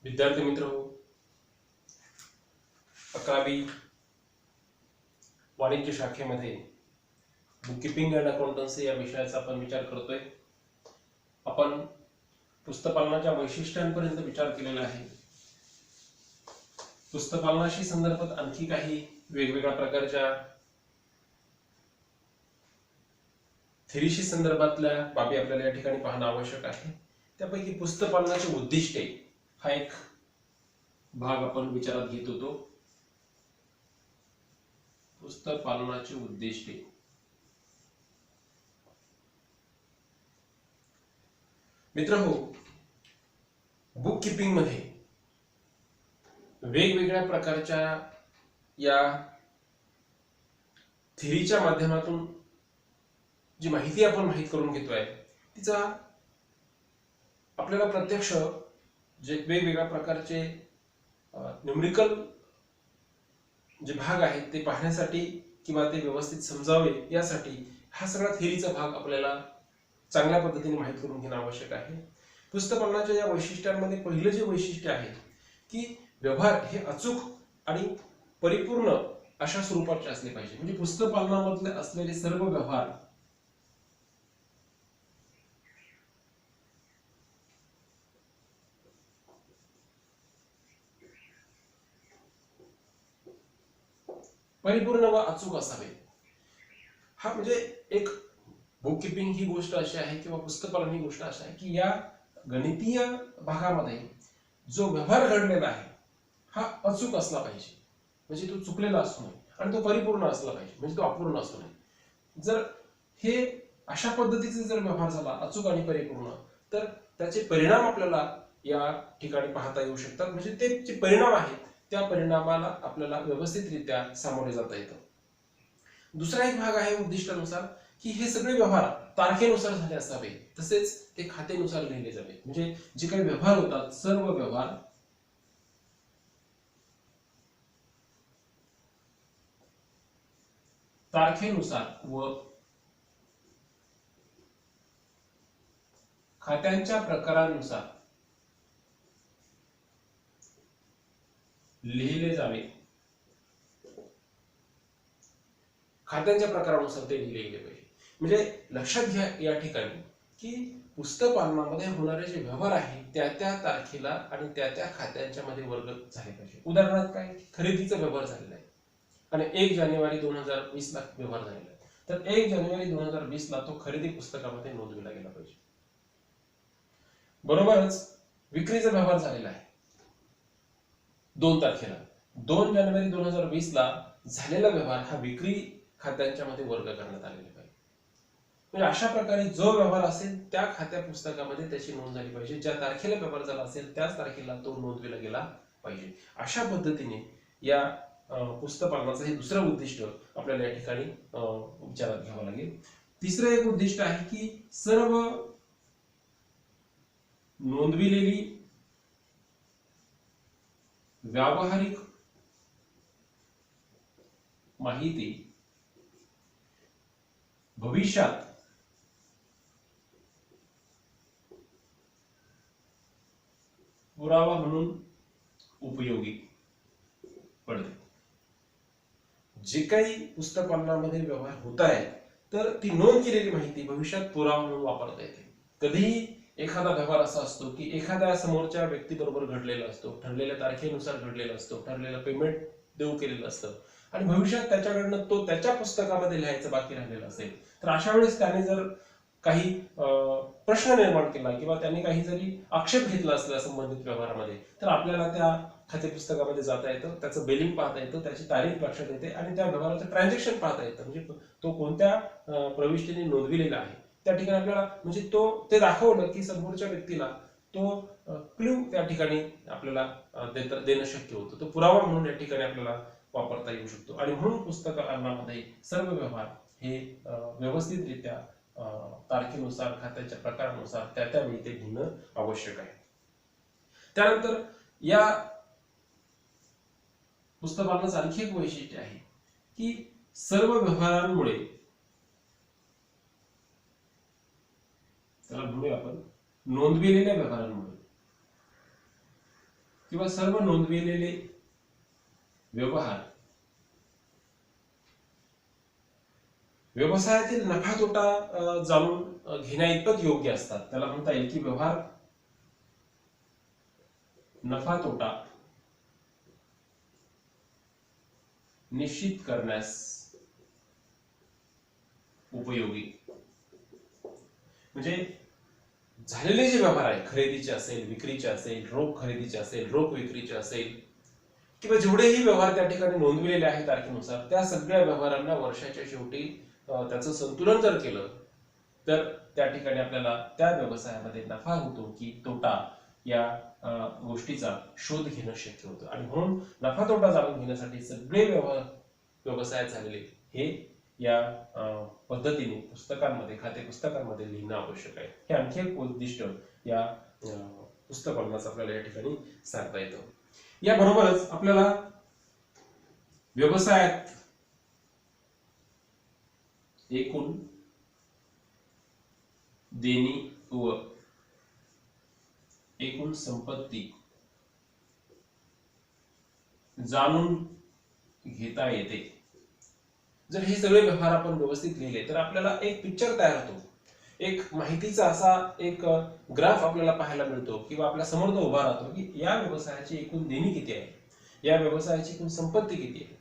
विद्यार्थी मित्र हो, 11वी वाणिज्य शाखेमध्ये बुककीपिंग अँड अकाउंटन्सी या विषयाचा आपण विचार करतोय. आपण पुस्तकपालनाच्या वैशिष्ट्यांपर्यंत विचार केलेला आहे. पुस्तकपालनाशी संदर्भात आणखी काही वेगवेगळ्या प्रकारच्या थेरीशी संदर्भातल्या बाबी आपल्याला या ठिकाणी पाहणं आवश्यक आहे. त्यापैकी पुस्तकपालनाचे उद्दिष्टे हा एक भाग आपण विचारात घेत होतो. पुस्तकपालनाची उद्दिष्टे. मित्रहो, बुक कीपिंग मध्ये वेगवेगळ्या प्रकारच्या या थेरीच्या माध्यमातून जी माहिती आपण माहित करून घेतोय तिचा आपल्याला प्रत्यक्ष जे वेगवेगळ्या प्रकारचे न्यूमरिकल जे भाग आहेत ते पाहण्यासाठी किंवा ते व्यवस्थित समजावे यासाठी हा सगळा थेरीचा भाग आपल्याला चांगल्या पद्धतीने माहित करून घेणं आवश्यक आहे. पुस्तकपालनाच्या या वैशिष्ट्यांमध्ये पहिलं जे वैशिष्ट्य आहे की व्यवहार हे अचूक आणि परिपूर्ण अशा स्वरूपाचे असले पाहिजे. म्हणजे पुस्तकपालनामधले असलेले सर्व व्यवहार परिपूर्ण व अचूक असावे. हा म्हणजे एक बुक कीपिंग ही गोष्ट अशी आहे किंवा पुस्तकपालन ही गोष्ट अशी आहे की या गणितीय भागामध्ये जो व्यवहार घडलेला आहे हा अचूक असला पाहिजे. म्हणजे तो चुकलेला असू नये आणि तो परिपूर्ण असला पाहिजे, म्हणजे तो अपूर्ण असू नये. जर हे अशा पद्धतीचे जर व्यवहार झाला अचूक आणि परिपूर्ण तर त्याचे परिणाम आपल्याला या ठिकाणी पाहता येऊ शकतात. म्हणजे ते जे परिणाम आहेत त्या परिणामाला आपल्याला व्यवस्थितरित्या सामोरे जाता येतं. दुसरा एक भाग आहे उद्दिष्टानुसार की हे सगळे व्यवहार तारखेनुसार झाले असावे, तसेच ते खातेनुसार लिहिले जावे. म्हणजे जे काही व्यवहार होतात सर्व व्यवहार तारखेनुसार व खात्यांच्या प्रकारानुसार लिहिले जावे. खात्यांच्या प्रकारानुसार ते लिहिले गेले पाहिजे. म्हणजे लक्षात घ्या या ठिकाणी की पुस्तकपालनामध्ये होणारे जे व्यवहार आहे त्या त्या तारखेला आणि त्या त्या खात्यांच्या मध्ये वर्ग झाले पाहिजे. उदाहरणार्थ काय, खरेदीचा व्यवहार झालेला आहे आणि 1 जानेवारी 2020 ला व्यवहार झालेला आहे, तर 1 जानेवारी 2020 ला तो खरेदी पुस्तकामध्ये नोंदविला गेला पाहिजे. बरोबरच विक्रीचा व्यवहार झालेला आहे 2 तारखेला, 2 जानेवारी 2020 ला झालेला व्यवहार हा विक्री खात्यांच्या मध्ये वर्ग करण्यात आलेला पाहिजे. म्हणजे अशा प्रकारे जो व्यवहार असेल त्या खात्या पुस्तकामध्ये त्याची नोंद झाली पाहिजे. ज्या तारखेला व्यवहार झाला असेल त्याच तारखेला तो नोंदविला गेला पाहिजे. अशा पद्धतीने या पुस्तकपालनाचं हे दुसरं उद्दिष्ट आपल्याला या ठिकाणी विचारात घ्यावं लागेल. तिसरं एक उद्दिष्ट आहे की सर्व नोंदविलेली व्यावहारिक माहिती भविष्यात पुरावा म्हणून उपयोगी पडते. जे काही पुस्तकपालनामध्ये व्यवहार होत आहे तर ती नोंद केलेली माहिती भविष्यात पुरावा म्हणून वापरता येते. कधीही एखादा व्यवहार असा असतो की एखाद्या समोरच्या व्यक्तीबरोबर घडलेला असतो, ठरलेल्या तारखेनुसार घडलेला असतो, ठरलेलं पेमेंट देऊ केलेलं असतं आणि भविष्यात त्याच्याकडनं तो त्याच्या पुस्तकामध्ये लिहायचं बाकी राहिलेलं असेल, तर अशा वेळेस त्याने जर काही प्रश्न निर्माण केला किंवा त्यांनी काही जरी आक्षेप घेतला असला संबंधित व्यवहारामध्ये, तर आपल्याला त्या खाते पुस्तकामध्ये जाता येतं, त्याचं बिलिंग पाहता येतं, त्याची तारीख लक्षात येते आणि त्या व्यवहाराचं ट्रान्झॅक्शन पाहता येतं. म्हणजे तो कोणत्या प्रविष्टीने नोंदविलेला आहे त्या ठिकाणी आपल्याला म्हणजे तो ते दाखवलं की समोरच्या व्यक्तीला तो क्लू त्या ठिकाणी आपल्याला देणं शक्य होतं. तो पुरावा म्हणून या ठिकाणी आपल्याला वापरता येऊ शकतो. आणि म्हणून पुस्तकपालनामध्ये सर्व व्यवहार हे व्यवस्थितरित्या तारखेनुसार खात्याच्या प्रकारानुसार त्या त्यावेळी ते लिहिणं आवश्यक आहे. त्यानंतर या पुस्तकपालनाचं आणखी एक वैशिष्ट्य आहे की सर्व व्यवहारांमुळे त्याला म्हणूया आपण नोंदविलेल्या व्यवहारांमुळे किंवा सर्व नोंदविलेले व्यवहार व्यवसायातील नफा तोटा जाणून घेण्याइतपत योग्य असतात. त्याला म्हणता येईल की व्यवहार नफा तोटा निश्चित करण्यास उपयोगी. म्हणजे झालेले जे व्यवहार आहे, खरेदीचे असेल, विक्रीचे असेल, रोख खरेदीचे असेल, रोख विक्रीचे असेल, किंवा जेवढेही व्यवहार त्या ठिकाणी नोंदविलेले आहेत तारखेनुसार, त्या सगळ्या व्यवहारांना वर्षाच्या शेवटी त्याचं संतुलन जर केलं तर त्या ठिकाणी आपल्याला त्या व्यवसायामध्ये नफा होतो की तोटा या गोष्टीचा शोध घेणं शक्य होतं. आणि म्हणून नफा तोटा जाणून घेण्यासाठी सगळे व्यवसाय झालेले हे या पद्धतीने पुस्तकांमध्ये, खाते पुस्तकांमध्ये लिहिणं आवश्यक आहे. हे आणखी एक उद्दिष्ट या पुस्तक पालनाचं आपल्याला या ठिकाणी सांगता येतं. याबरोबरच आपल्याला व्यवसायात एकूण देणी व एकूण संपत्ती जाणून घेता येते. जर हे सगळे व्यवहार आपण व्यवस्थित लिहिले तर आपल्याला एक पिक्चर तयार होतो, एक माहितीचा असा एक ग्राफ आपल्याला पाहायला मिळतो किंवा आपल्या समोर तो उभा राहतो की या व्यवसायाची एकूण देणी किती आहे, या व्यवसायाची एकूण संपत्ती किती आहे.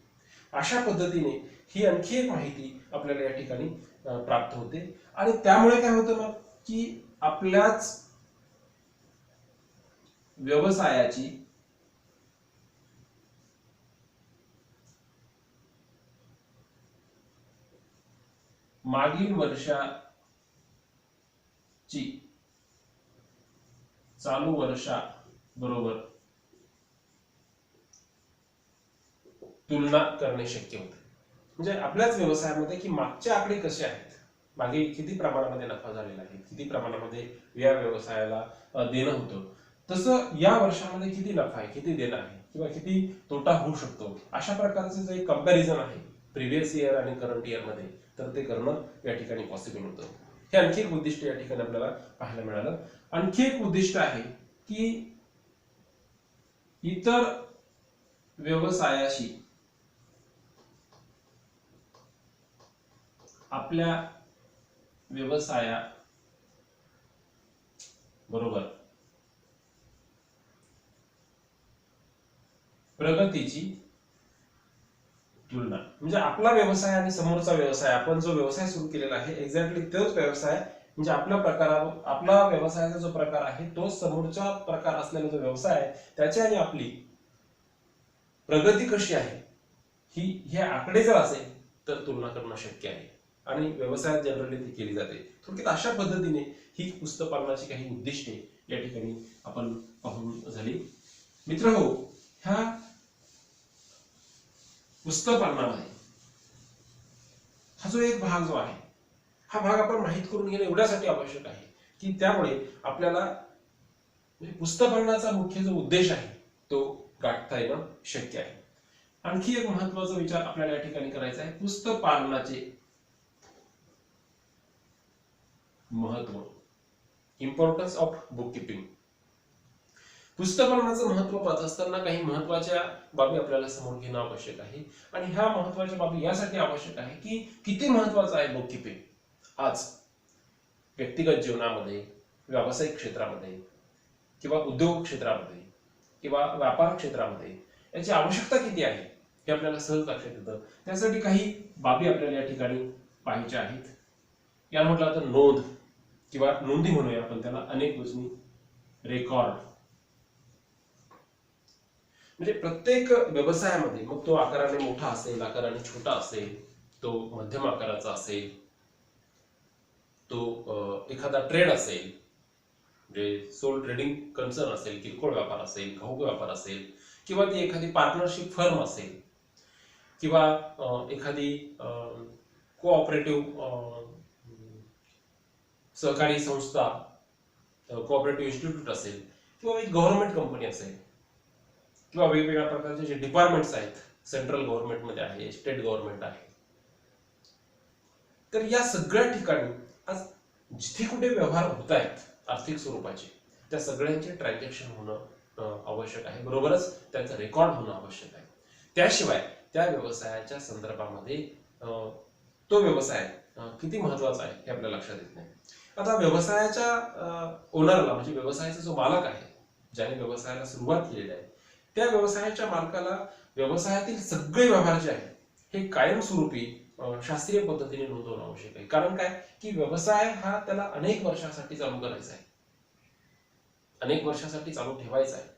अशा पद्धतीने ही आणखी एक माहिती आपल्याला या ठिकाणी प्राप्त होते. आणि त्यामुळे काय होतं मग की आपल्याच व्यवसायाची मागील वर्षाची चालू वर्षा बरोबर तुलना करणे शक्य होते. म्हणजे आपल्याच व्यवसायामध्ये की मागचे आकडे कसे आहेत, मागे किती प्रमाणामध्ये नफा झालेला आहे, किती प्रमाणामध्ये या व्यवसायाला देणं होतं, तसं या वर्षामध्ये किती नफा आहे, किती देणं आहे किंवा किती तोटा होऊ शकतो, अशा प्रकारचे जे कंपॅरिझन आहे प्रिव्हियस इयर आणि करंट इयर मध्ये, तर ते करणं या ठिकाणी पॉसिबल होतं. हे आणखी एक उद्दिष्ट या ठिकाणी आपल्याला पाहायला मिळालं. आणखी एक उद्दिष्ट आहे की इतर व्यवसायाशी आपल्या व्यवसाया बरोबर प्रगतीची तुलना. म्हणजे आपला व्यवसाय आणि समोरचा व्यवसाय, आपण जो व्यवसाय सुरू केलेला आहे एक्झॅक्टली तोच व्यवसाय, म्हणजे आपला व्यवसायाचा जो प्रकार आहे तो समोरचा प्रकार असलेला जो व्यवसाय आहे त्याची आणि आपली प्रगती कशी आहे ही हे आकडे जर असेल तर तुलना करणं शक्य आहे. आणि व्यवसायात जनरली ती केली जाते. थोडक्यात अशा पद्धतीने ही पुस्तक पालनाची काही उद्दिष्टे या ठिकाणी आपण पाहून झाली. मित्रहो, ह्या पुस्तक पालनामध्ये हा जो एक भाग जो आहे, हा भाग आपण माहित करून घेणं एवढ्यासाठी आवश्यक आहे की त्यामुळे आपल्याला पुस्तक पालनाचा मुख्य जो उद्देश आहे तो गाठता येणं शक्य आहे. आणखी एक महत्वाचा विचार आपल्याला या ठिकाणी करायचा आहे, पुस्तक पालनाचे महत्व, इम्पॉर्टन्स ऑफ बुक किपिंग. पुस्तक पालनाचं महत्व पाहत असताना काही महत्वाच्या बाबी आपल्याला समोर घेणं आवश्यक आहे. आणि ह्या महत्वाच्या बाबी यासाठी आवश्यक आहे की किती महत्वाचं आहे बुक किपिंग आज व्यक्तिगत जीवनामध्ये, व्यावसायिक क्षेत्रामध्ये किंवा उद्योग क्षेत्रामध्ये किंवा व्यापार क्षेत्रामध्ये याची आवश्यकता किती आहे हे आपल्याला सहज लक्षात येतं. त्यासाठी काही बाबी आपल्याला या ठिकाणी पाहायच्या आहेत. या म्हटलं तर नोंद किंवा नोंदी म्हणूया आपण त्याला, अनेक वचनी रेकॉर्ड. म्हणजे प्रत्येक व्यवसायामध्ये, मग तो आकाराने मोठा असेल, आकाराने छोटा असेल, तो मध्यम आकाराचा असेल, तो एखादा ट्रेड असेल, म्हणजे सोल ट्रेडिंग कन्सर्न असेल, किरकोळ व्यापार असेल, घाऊक व्यापार असेल, किंवा ती एखादी पार्टनरशिप फर्म असेल, किंवा एखादी कोऑपरेटिव्ह सहकारी संस्था, कोऑपरेटिव्ह इन्स्टिट्यूट असेल, किंवा एक गव्हर्नमेंट कंपनी असेल, किंवा वेगवेगळ्या प्रकारचे जे डिपार्टमेंट्स आहेत, सेंट्रल गव्हर्नमेंटमध्ये आहे, स्टेट गव्हर्नमेंट आहे. तर या सगळ्या ठिकाणी आज जिथे कुठे व्यवहार होत आहेत आर्थिक स्वरूपाचे, त्या सगळ्यांचे ट्रान्झॅक्शन होणं आवश्यक आहे, बरोबरच त्याचं रेकॉर्ड होणं आवश्यक आहे. त्याशिवाय त्या व्यवसायाच्या संदर्भामध्ये तो व्यवसाय किती महत्वाचा आहे हे आपल्या लक्षात येत नाही. आता व्यवसायाच्या ओनरला म्हणजे व्यवसायाचा जो मालक आहे, ज्याने व्यवसायाला सुरुवात केलेली आहे, त्या व्यवसायाच्या मालकाला व्यवसायातील सगळे व्यवहार जे आहेत हे कायमस्वरूपी शास्त्रीय पद्धतीने नोंदवणं आवश्यक आहे. कारण काय की व्यवसाय हा त्याला अनेक वर्षासाठी चालू करायचा आहे, अनेक वर्षासाठी चालू ठेवायचा आहे.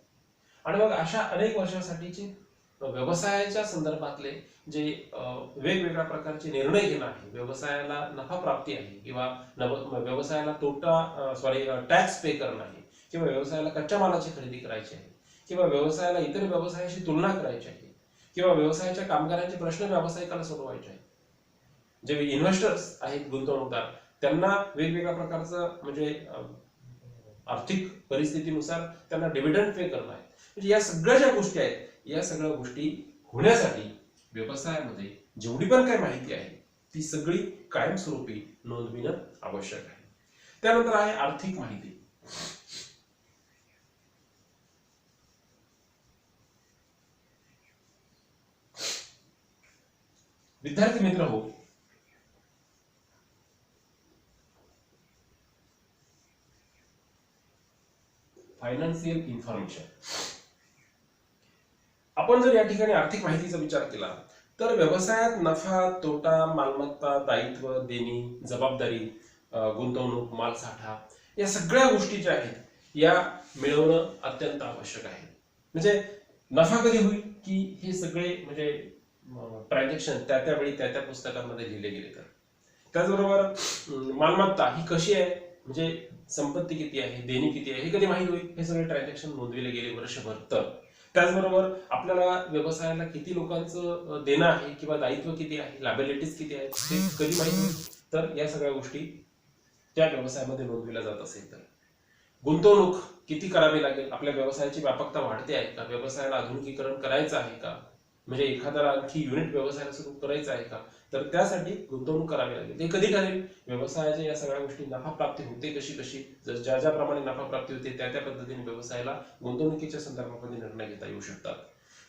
आणि मग अशा अनेक वर्षासाठीची व्यवसायाच्या संदर्भातले जे वेगवेगळ्या प्रकारचे निर्णय घेणं आहे, व्यवसायाला नफा प्राप्ती आहे किंवा व्यवसायाला टॅक्स पे करणं आहे, किंवा व्यवसायाला कच्च्या मालाची खरेदी करायची आहे, किंवा व्यवसायाला इतर व्यवसायाशी तुलना करायची आहे, किंवा व्यवसायाच्या कामगारांचे प्रश्न व्यावसायिकाला सोडवायचे आहेत. जे इन्व्हेस्टर्स आहेत, गुंतवणूकदार, त्यांना वेगवेगळ्या प्रकारचं म्हणजे आर्थिक परिस्थितीनुसार त्यांना डिव्हिडंड पे करणं आहे. म्हणजे या सगळ्या ज्या गोष्टी आहेत, या सगळ्या गोष्टी होण्यासाठी व्यवसायामध्ये जेवढी पण काही माहिती आहे ती सगळी कायमस्वरूपी नोंदविणं आवश्यक आहे. त्यानंतर आहे आर्थिक माहिती. विद्यार्थी मित्र हो, फायनान्शियल इन्फॉर्मेशन, आपण जर या ठिकाणी आर्थिक माहितीचा विचार केला तर व्यवसायात नफा तोटा, मालमत्ता, दायित्व, देणी, जबाबदारी, गुंतवणूक, मालसाठा, या सगळ्या गोष्टी ज्या आहेत या मिळवणं अत्यंत आवश्यक आहे. म्हणजे नफा कधी होईल की हे सगळे म्हणजे ट्रान्झॅक्शन त्यावेळी त्या पुस्तकांमध्ये लिहिले गेले. तर त्याचबरोबर मालमत्ता ही कशी आहे, म्हणजे संपत्ती किती आहे, देणी किती आहे, हे कधी माहिती होईल, हे सगळे ट्रान्झॅक्शन नोंदविले गेले वर्षभर. तर त्याचबरोबर आपल्याला व्यवसायाला किती लोकांचं देणं आहे किंवा दायित्व किती आहे, लायबिलिटीज किती आहेत, ते कधी माहिती होईल, तर या सगळ्या गोष्टी त्या व्यवसायामध्ये नोंदविल्या जात असेल. तर गुंतवणूक किती करावी लागेल, आपल्या व्यवसायाची व्यापकता वाढते आहे का, व्यवसायाला आधुनिकीकरण करायचं आहे का, म्हणजे एखाद्याला आणखी युनिट व्यवसायाला सुरू करायचं आहे का, तर त्यासाठी गुंतवणूक करावी लागेल. ते कधी ठरेल, व्यवसायाच्या या सगळ्या गोष्टी नफा प्राप्ती होते कशी ज्या ज्याप्रमाणे नफा प्राप्ती होते त्या पद्धतीने व्यवसायाला गुंतवणुकीच्या संदर्भामध्ये निर्णय घेता येऊ शकतात.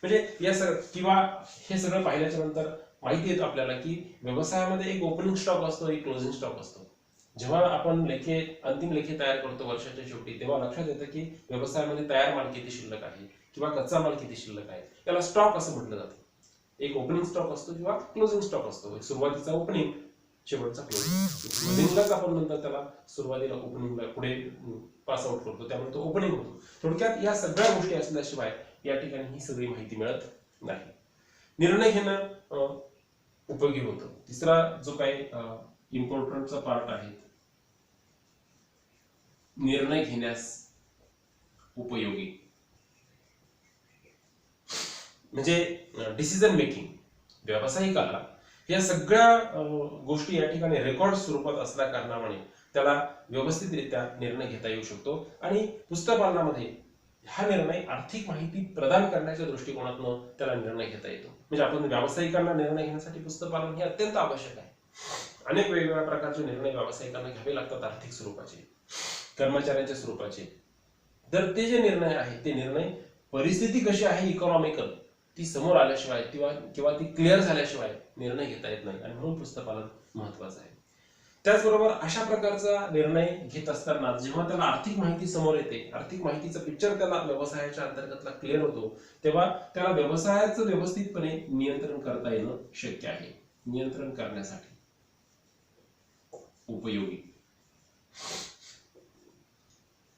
म्हणजे या किंवा हे सगळं पाहिल्याच्या नंतर माहिती येतं आपल्याला की व्यवसायामध्ये एक ओपनिंग स्टॉक असतो, एक क्लोजिंग स्टॉक असतो. जेव्हा आपण अंतिम लेखे तयार करतो वर्षाच्या शेवटी, तेव्हा लक्षात येतं की व्यवसायामध्ये तयार माल किती शिल्लक आहे किंवा कच्चा माल किती शिल्लक आहे. त्याला स्टॉक असं म्हटलं जातं. एक ओपनिंग स्टॉक असतो किंवा क्लोजिंग स्टॉक असतो. एक सुरुवातीचा ओपनिंग, शेवटचा क्लोजिंग. आपण नंतर त्याला सुरुवातीला ओपनिंगला पुढे पास आउट करतो, त्यामुळे तो ओपनिंग होतो. थोडक्यात या सगळ्या गोष्टी असल्याशिवाय या ठिकाणी ही सगळी माहिती मिळत नाही. निर्णय घेणं उपयोगी होतं. तिसरा जो काही इम्पॉर्टंटचा पार्ट आहे, निर्णय घेण्यास उपयोगी, म्हणजे डिसिजन मेकिंग. व्यावसायिकाला या सगळ्या गोष्टी या ठिकाणी रेकॉर्ड स्वरूपात असल्या कारणामुळे त्याला व्यवस्थितरित्या निर्णय घेता येऊ शकतो. आणि पुस्तकपालनामध्ये हा निर्णय आर्थिक माहिती प्रदान करण्याच्या दृष्टिकोनातून त्याला निर्णय घेता येतो. म्हणजे आपण व्यावसायिकांना निर्णय घेण्यासाठी पुस्तकपालन हे अत्यंत आवश्यक आहे. अनेक वेगवेगळ्या प्रकारचे निर्णय व्यावसायिकांना घ्यावे लागतात, आर्थिक स्वरूपाचे, कर्मचाऱ्यांच्या स्वरूपाचे. तर ते जे निर्णय आहेत ते निर्णय परिस्थिती कशी आहे इकॉनॉमिकल ती समोर आल्याशिवाय किंवा ती क्लिअर झाल्याशिवाय निर्णय घेता येत नाही, आणि म्हणून पुस्तकपालन महत्वाचं आहे. त्याचबरोबर अशा प्रकारचा निर्णय घेत असताना जेव्हा त्याला आर्थिक माहिती समोर येते, आर्थिक माहितीचा पिक्चर त्याला व्यवसायाच्या अंतर्गतला क्लिअर होतो, तेव्हा त्याला व्यवसायाचं व्यवस्थितपणे नियंत्रण करता येणं शक्य आहे. नियंत्रण करण्यासाठी उपयोगी,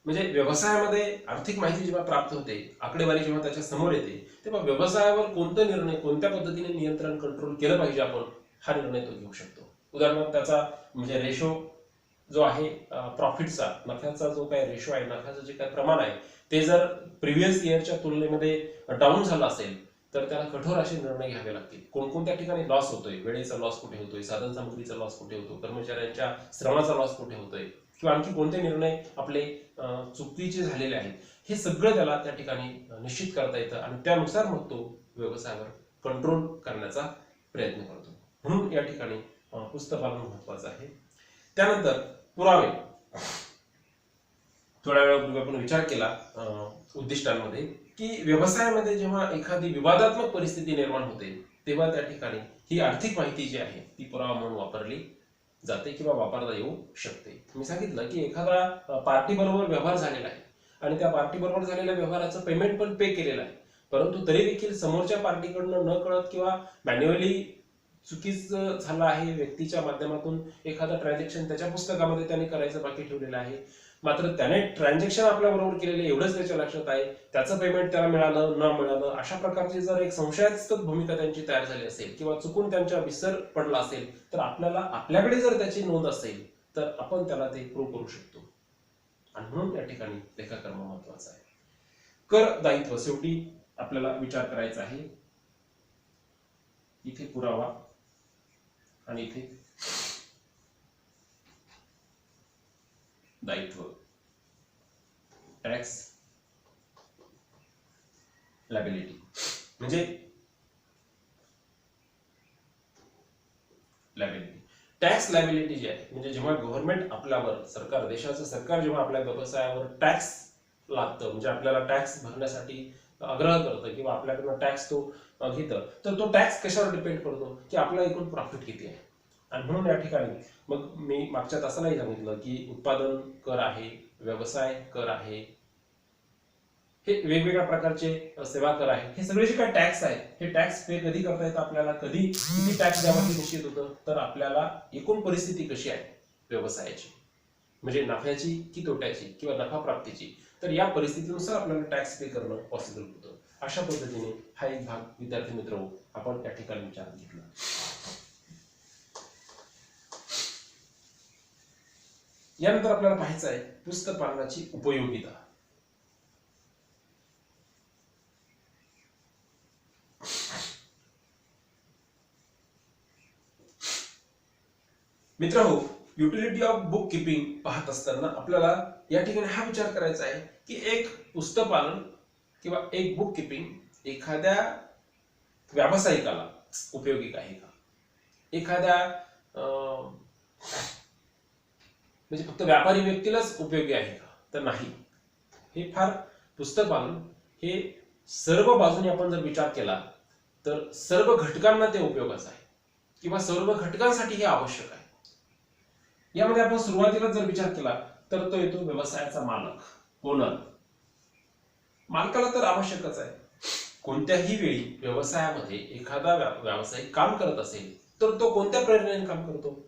म्हणजे व्यवसायामध्ये आर्थिक माहिती जेव्हा प्राप्त होते, आकडेवारी जेव्हा त्याच्या समोर येते, तेव्हा व्यवसायावर कोणता निर्णय, कोणत्या पद्धतीने नियंत्रण कंट्रोल केलं पाहिजे आपण, हा निर्णय तो घेऊ शकतो. उदाहरणार्थ त्याचा म्हणजे रेशो जो आहे प्रॉफिटचा, नफ्याचा जो काही रेशो आहे, नफ्याचं जे काही प्रमाण आहे, ते जर प्रिव्हियस इयरच्या तुलनेमध्ये डाऊन झालं असेल तर त्याला कठोर असे निर्णय घ्यावे लागतील. कोणकोणत्या ठिकाणी लॉस होतोय, वेळेचा लॉस कुठे होतोय, साधन सामग्रीचा लॉस कुठे होतो, कर्मचाऱ्यांच्या श्रमाचा लॉस कुठे होतोय, किंवा आणखी कोणते निर्णय आपले चुकीचे झालेले आहेत, हे सगळं त्याला त्या ठिकाणी निश्चित करता येतं. आणि त्यानुसार मग तो व्यवसायावर कंट्रोल करण्याचा प्रयत्न करतो. म्हणून या ठिकाणी पुस्तकपालन महत्वाचं आहे. त्यानंतर पुरावे. थोड्या वेळापूर्वी आपण विचार केला उद्दिष्टांमध्ये की व्यवसायामध्ये जेव्हा एखादी विवादात्मक परिस्थिती निर्माण होते तेव्हा त्या ठिकाणी ही आर्थिक माहिती जी आहे ती पुरावा म्हणून वापरली जाते किंवा वापरता येऊ शकते. मी सांगितलं की एखादा पार्टी बरोबर व्यवहार झालेला आहे आणि त्या पार्टी बरोबर झालेल्या व्यवहाराचं पेमेंट पण पे केलेलं आहे, परंतु तरी देखील समोरच्या पार्टीकडनं न कळत किंवा मॅन्युअली चुकीचं झालं आहे, व्यक्तीच्या माध्यमातून एखादा ट्रान्झॅक्शन त्याच्या पुस्तकामध्ये त्याने करायचं बाकी ठेवलेलं आहे, मात्र त्याने ट्रान्झॅक्शन आपल्या बरोबर केलेलं एवढंच त्याच्या लक्षात आहे, त्याचं पेमेंट त्याला मिळालं न मिळालं अशा प्रकारची जर एक संशयास्पद भूमिका त्यांची तयार झाली असेल किंवा चुकून त्यांच्या विसर पडला असेल तर आपल्याकडे जर त्याची नोंद असेल तर आपण त्याला ते प्रूव्ह करू शकतो. आणि म्हणून या ठिकाणी लेखाकर्म महत्वाचा आहे. कर दायित्व शेवटी आपल्याला विचार करायचा आहे. इथे पुरावा आणि इथे दायित्व, टॅक्स लायबिलिटी म्हणजे लायबिलिटी. टॅक्स लायबिलिटी जी आहे म्हणजे जेव्हा गव्हर्नमेंट आपल्यावर देशाचं सरकार जेव्हा आपल्या व्यवसायावर टॅक्स लागतं म्हणजे आपल्याला टॅक्स भरण्यासाठी आग्रह करतं किंवा आपल्याकडनं टॅक्स तो घेतं तर तो टॅक्स कशावर डिपेंड करतो की आपला एकूण प्रॉफिट किती आहे. आणि म्हणून या ठिकाणी मग मी मागच्या तासालाही सांगितलं की उत्पादन कर आहे, व्यवसाय कर आहे, हे वेगवेगळ्या प्रकारचे सेवा कर आहे, हे सगळे जे काही टॅक्स आहेत हे टॅक्स पे कधी करता येतं आपल्याला, कधी किती टॅक्स द्यावा हे निश्चित होतं. तर आपल्याला एकूण परिस्थिती कशी आहे व्यवसायाची म्हणजे नफ्याची की तोट्याची किंवा नफा प्राप्तीची, तर या परिस्थितीनुसार आपल्याला टॅक्स पे करणं पॉसिबल होतं. अशा पद्धतीने हा एक भाग विद्यार्थी मित्र आपण या ठिकाणी विचारात घेतला. यानंतर आपल्याला पाहायचं आहे पुस्तक पालनाची उपयोगिता. मित्रांनो, युटिलिटी ऑफ बुक किपिंग पाहत असताना आपल्याला या ठिकाणी हा विचार करायचा आहे की एक पुस्तक पालन किंवा एक बुक किपिंग एखाद्या व्यावसायिकाला उपयोगी आहे का, एखाद्या म्हणजे फक्त व्यापारी व्यक्तीलाच उपयोगी आहे का, तर नाही. हे फार पुस्तक पालन हे सर्व बाजूने आपण जर विचार केला तर सर्व घटकांना ते उपयोगाचं आहे किंवा सर्व घटकांसाठी हे आवश्यक आहे. यामध्ये आपण सुरुवातीला जर विचार केला तर तो येतो व्यवसायाचा मालक, ओनर. मालकाला तर आवश्यकच आहे. कोणत्याही वेळी व्यवसायामध्ये एखादा व्यावसायिक काम करत असेल तर तो कोणत्या प्रेरणेने काम करतो,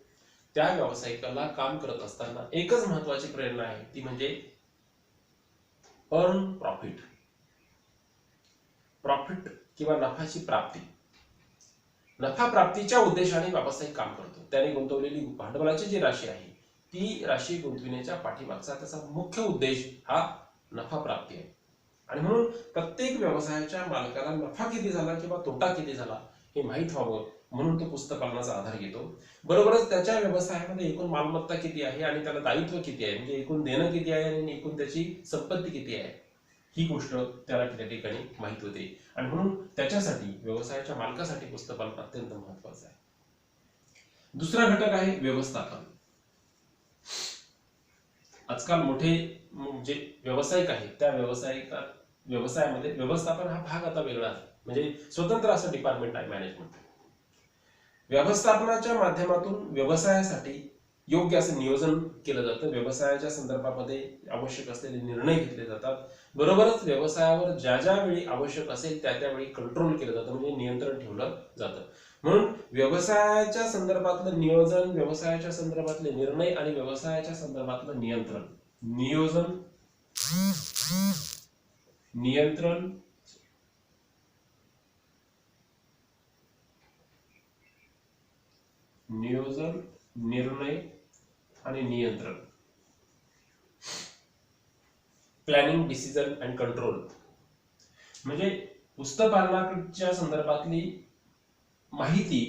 त्या व्यावसायिकाला काम करत असताना एकच महत्वाची प्रेरणा आहे ती म्हणजे अर्न प्रॉफिट, प्रॉफिट किंवा नफाची प्राप्ती. नफा प्राप्तीच्या उद्देशाने व्यावसायिक काम करतो. त्याने गुंतवलेली भांडवलाची जी राशी आहे ती राशी गुंतविण्याच्या पाठीमागचा त्याचा मुख्य उद्देश हा नफा प्राप्ती आहे. आणि म्हणून प्रत्येक व्यवसायाच्या मालकाला नफा किती झाला किंवा तोटा किती झाला हे माहीत व्हावं म्हणून तो पुस्तक पालनाचा आधार घेतो. बरोबरच त्याच्या व्यवसायामध्ये एकूण मालमत्ता किती आहे आणि त्याला दायित्व किती आहे म्हणजे एकूण देणं किती आहे आणि एकूण त्याची संपत्ती किती आहे ही गोष्ट त्याला त्या ठिकाणी माहित होते. आणि म्हणून त्याच्यासाठी व्यवसायाच्या मालकासाठी पुस्तक पालन अत्यंत महत्वाचं आहे. दुसरा घटक आहे व्यवस्थापन. आजकाल मोठे जे व्यावसायिक आहेत त्या व्यवसायामध्ये व्यवस्थापन हा भाग आता वेगळा आहे म्हणजे स्वतंत्र असं डिपार्टमेंट आहे मॅनेजमेंट. व्यवस्थापनाच्या माध्यमातून व्यवसायासाठी योग्य असं नियोजन केलं जातं, व्यवसायाच्या संदर्भामध्ये आवश्यक असलेले निर्णय घेतले जातात. बरोबरच व्यवसायावर ज्या ज्या वेळी आवश्यक असेल त्या त्यावेळी कंट्रोल केलं जातं म्हणजे नियंत्रण ठेवलं जातं. म्हणून व्यवसायाच्या संदर्भातलं नियोजन, व्यवसायाच्या संदर्भातले निर्णय आणि व्यवसायाच्या संदर्भातलं नियंत्रण, नियोजन, नियंत्रण, निर्णय आणि नियंत्रण, प्लॅनिंग, डिसिजन अँड कंट्रोल म्हणजे पुस्तक पालनाच्या संदर्भातली माहिती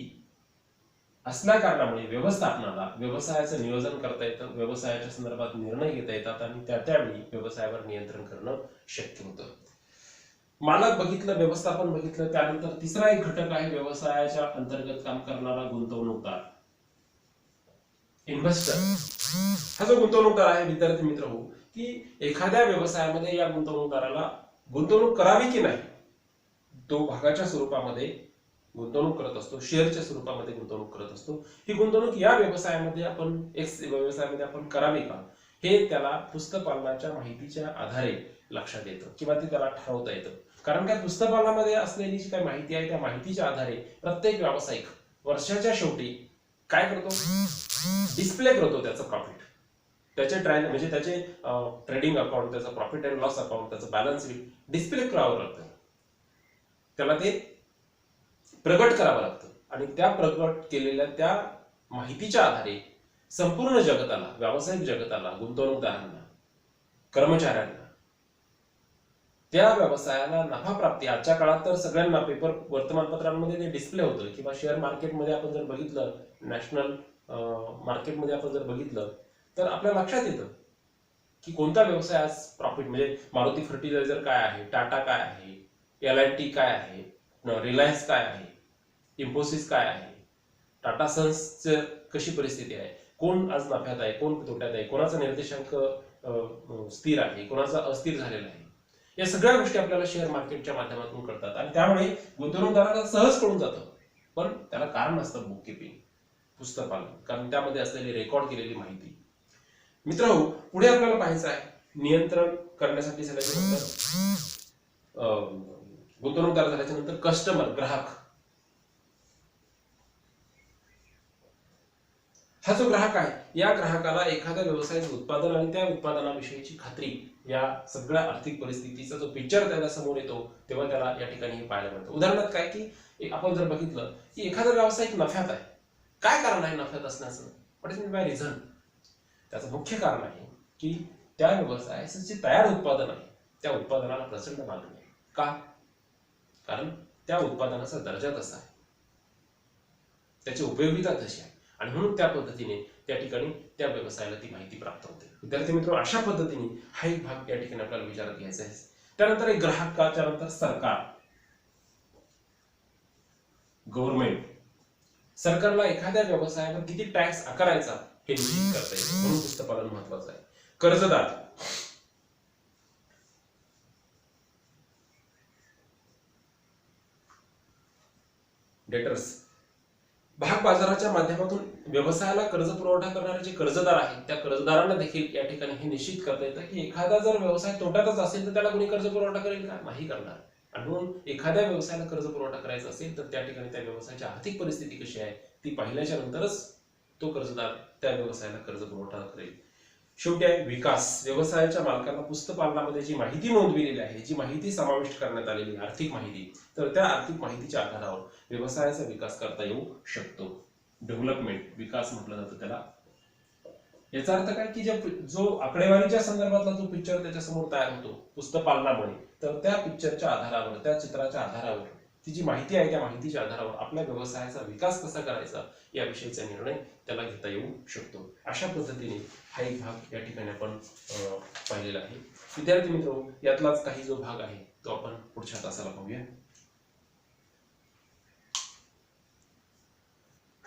असल्या कारणामुळे व्यवस्थापनाला व्यवसायाचं नियोजन करता येतं, व्यवसायाच्या संदर्भात निर्णय घेता येतात आणि त्यावेळी व्यवसायावर नियंत्रण करणं शक्य होतं. मालक बघितलं, व्यवस्थापन बघितलं, त्यानंतर तिसरा एक घटक आहे व्यवसायाच्या अंतर्गत काम करणारा गुंतवणूकदार, इन्व्हेस्टर. हा जो गुंतवणूकदार आहे विद्यार्थी मित्र की एखाद्या व्यवसायामध्ये या गुंतवणूकदाराला गुंतवणूक करावी की नाही, तो भागाच्या स्वरूपामध्ये गुंतवणूक करत असतो, शेअरच्या स्वरूपामध्ये गुंतवणूक करत असतो, ही गुंतवणूक या व्यवसायामध्ये आपण एक्स व्यवसायामध्ये आपण करावी का, हे त्याला पुस्तपालनाच्या माहितीच्या आधारे लक्षात येतं किंवा ते त्याला ठरवता येतं. कारण काय, पुस्तपालनामध्ये असलेली जी काही माहिती आहे त्या माहितीच्या आधारे प्रत्येक व्यावसायिक वर्षाच्या शेवटी काय करतो, डिस्प्ले करतो त्याचं प्रॉफिट, त्याचे म्हणजे त्याचे ट्रेडिंग अकाउंट, त्याचं प्रॉफिट अँड लॉस अकाउंट, त्याचं बॅलन्स शीट डिस्प्ले करावं लागतं, त्याला ते प्रगट करावं लागतं. आणि त्या प्रगट केलेल्या त्या माहितीच्या आधारे संपूर्ण जगताला, व्यावसायिक जगताला, गुंतवणूकदारांना, कर्मचाऱ्यांना, त्या व्यवसायाला नफा प्राप्ती, आजच्या काळात तर सगळ्यांना पेपर वर्तमानपत्रांमध्ये ते डिस्प्ले होतं किंवा शेअर मार्केटमध्ये आपण जर बघितलं, नॅशनल मार्केटमध्ये आपण जर बघितलं तर आपल्या लक्षात येतं की कोणता व्यवसाय आज प्रॉफिट, म्हणजे मारुती फर्टिलायझर काय आहे, टाटा काय आहे, LIT काय आहे, रिलायन्स काय आहे, इन्फोसिस काय आहे, टाटा सन्सची कशी परिस्थिती आहे, कोण आज नफ्यात आहे, कोण तोट्यात आहे, कोणाचा निर्देशांक स्थिर आहे, कोणाचा अस्थिर झालेला आहे, या सगळ्या गोष्टी आपल्याला शेअर मार्केटच्या माध्यमातून कळतात. आणि त्यामुळे गुंतवणूकदाराला सहज कळून जातं. पण त्याला कारण असतं बुक किपिंग, पुस्तकपालन, कारण त्यामध्ये असलेली रेकॉर्ड केलेली माहिती. मित्रांनो, पुढे आपल्याला पाहायचं आहे नियंत्रण करण्यासाठी झाल्याच्या नंतर गुंतवणूकदार झाल्याच्या नंतर कस्टमर, ग्राहक. हा जो ग्राहक आहे, या ग्राहकाला एखाद्या व्यवसायाचे उत्पादन आणि त्या उत्पादनाविषयीची खात्री, या सगळ्या आर्थिक परिस्थितीचा जो पिक्चर त्याला समोर येतो तेव्हा त्याला या ठिकाणी हे पाहायला मिळतं. उदाहरणार्थ काय की आपण जर बघितलं की एखादा व्यावसायिक नफ्यात आहे, काय कारण आहे नफ्यात असण्याचं, व्हॉट इज बाय रिझन. त्याचं मुख्य कारण आहे की त्या व्यवसायाचं जे तयार उत्पादन आहे त्या उत्पादनाला प्रचंड मागणी आहे. का? कारण त्या उत्पादनाचा दर्जा तसा आहे, त्याची उपयोगिता तशी आहे, आणि म्हणून त्या पद्धतीने त्या ठिकाणी त्या व्यवसायाला ती माहिती प्राप्त होते. विद्यार्थी मित्र, अशा पद्धतीने हा एक भाग या ठिकाणी आपल्याला विचारात घ्यायचा आहे. त्यानंतर एक ग्राहकाच्या नंतर सरकार, गव्हर्नमेंट. सरकारला एखाद्या व्यवसायावर किती टॅक्स आकारायचा हे निश्चित करता येईल, म्हणून पुस्तकपालन महत्वाचं आहे. कर्जदार, डेटर्स. भाग बाजाराच्या माध्यमातून व्यवसायाला कर्ज पुरवठा करणारे जे कर्जदार आहेत त्या कर्जदारांना देखील या ठिकाणी हे निश्चित करता येतं की एखादा जर व्यवसाय तोट्यातच असेल तर त्याला कोणी कर्ज पुरवठा करेल का? नाही करणार. आणि म्हणून एखाद्या व्यवसायाला कर्ज पुरवठा करायचा असेल तर त्या ठिकाणी त्या व्यवसायाची आर्थिक परिस्थिती कशी आहे ती पाहिल्याच्या नंतरच तो कर्जदार त्या व्यवसायाला कर्ज पुरवठा करेल. शेवटी आहे विकास. व्यवसायाच्या मालकांना पुस्तकपालनामध्ये जी माहिती नोंदविलेली आहे, जी माहिती समाविष्ट करण्यात आलेली आर्थिक माहिती, तर त्या आर्थिक माहितीच्या आधारावर व्यवसायाचा विकास करता येऊ शकतो. डेव्हलपमेंट, विकास म्हटलं जातं त्याला. याचा अर्थ काय की जो आकडेवारीच्या संदर्भातला जो पिक्चर त्याच्या समोर तयार होतो पुस्तकपालनामुळे, तर त्या पिक्चरच्या आधारावर, त्या चित्राच्या आधारावर, ती जी माहिती आहे त्या माहितीच्या आधारावर आपल्या व्यवसायाचा विकास कसा करायचा याविषयीचा निर्णय त्याला घेता येऊ शकतो. अशा पद्धतीने हा एक भाग या ठिकाणी आपण पाहिलेला आहे. विद्यार्थी मित्र, यातलाच काही जो भाग आहे तो आपण पुढच्या तासाला पाहूया.